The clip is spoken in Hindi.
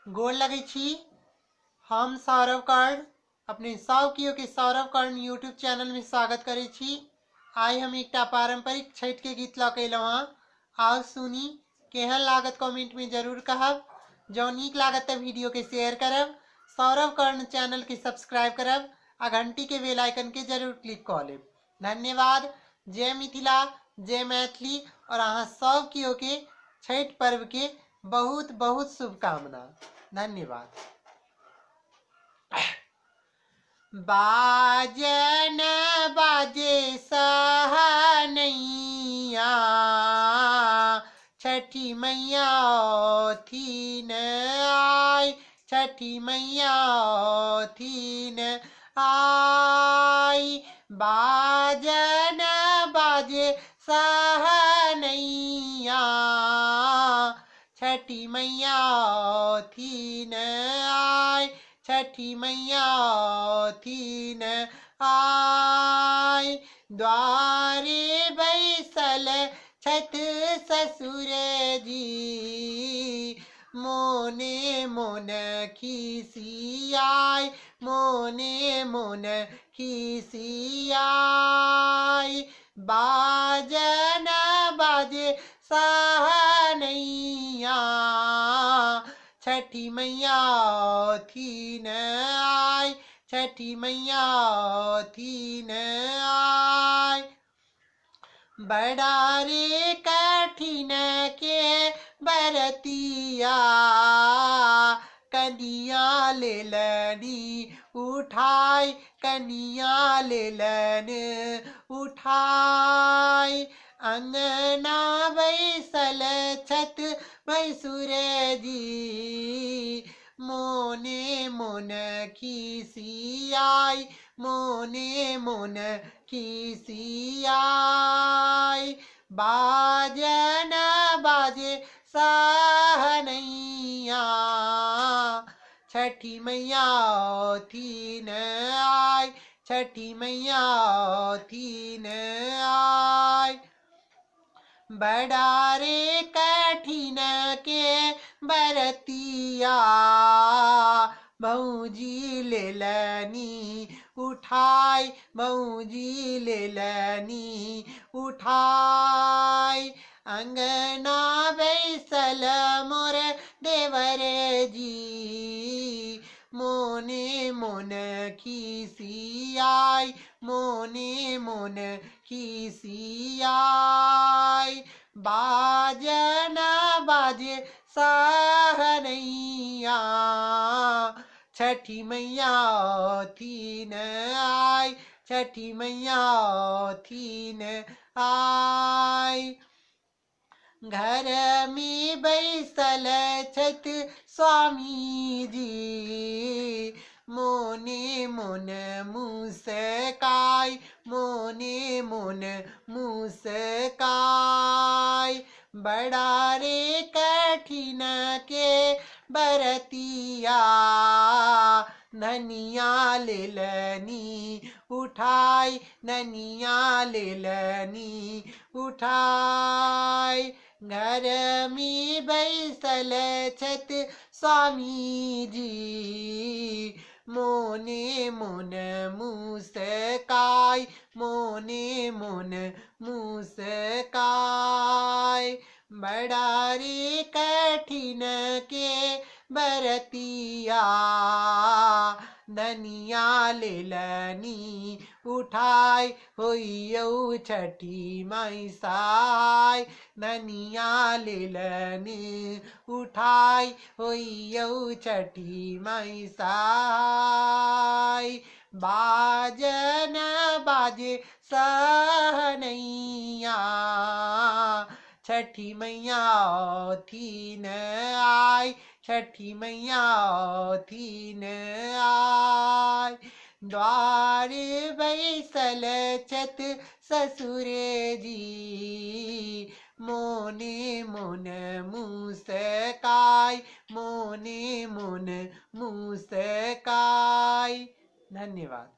गोर लगे छी। हम सौरव कर्ण अपने सावकियो के सौरव कर्ण यूट्यूब चैनल में स्वागत करे छी। आई हम एक पारंपरिक छठ के गीत लऽ के अयलहुँ हँ। आओ सुनी केहन लागत कमेंट में जरूर कहब। जो नीक लागत तो वीडियो के शेयर करब, सौरव कर्ण चैनल के सब्सक्राइब करब आ घंटी के बेल आइकन के जरूर क्लिक कर लेब। धन्यवाद। जय मिथिला, जय मैथिली और अहाँ सब कियो के छठ पर्व के बहुत बहुत शुभकामना। धन्यवाद। बाजन बाजे सहनइया, छठी मैया थीन आई, छठी मैया थीन आई। बाजन बाजे सहनइया, छठी मैया थीन आई, छठी मैया थीन आई। द्वारे बैसल छठ ससुर जी, मोने मोन खिसियाई, मोने मोन खिसियाई। बाजन बाजे सहनइया, छठी मैया थीन आई, छठी मैया थीन आई। बड़ा रे कठिन के बरतिया, कनिया लेलनी उठाई, कनिया लेलन उठाई। अंगना बैसल छत भैसुर जी, मोने मोन खिसियाई, मोने मोन खिसियाई। बाजन बाजे सहनइया, छठी मैया थीन आई, छठी मैया थीन आई। बड़ा रे कठिन के बरतिया, भौजी लेलनी उठाई, भौजी लेलनी उठाई। अंगना बैसल मोर देवर जी, मोने मोन खिसियाई, मोने मोन खिसियाई। बाजन बाजे सहनइया, छठी मैया थीन आई, छठी मैया थीन आई। घर में बैसल छठ स्वामी जी, मोने मोन मुस्काई, मोने मोन मुस्काई। बड़ा रे कठिन के बरतिया, धनिया लेलनी उठाई, धनिया लेलनी उठाई। घर में बैसल छत स्वामी जी, मोने मोन मुस्काई, मोने मोन मुस्काई। बड़ा रे कठिन के बरतिया, धनिया लेलनी उठाई, होइयौ छठी माई सहाय, धनिया लेलनी उठाई, होइयौ छठी माई सहाय। बाजन बाजे सहनइया, छठी मैया थीन आई, छठी मैया थीन आई। द्वार बैसल छत ससुर जी, मोने मोन मुस्काई, मोने मोन मुस्काई। धन्यवाद।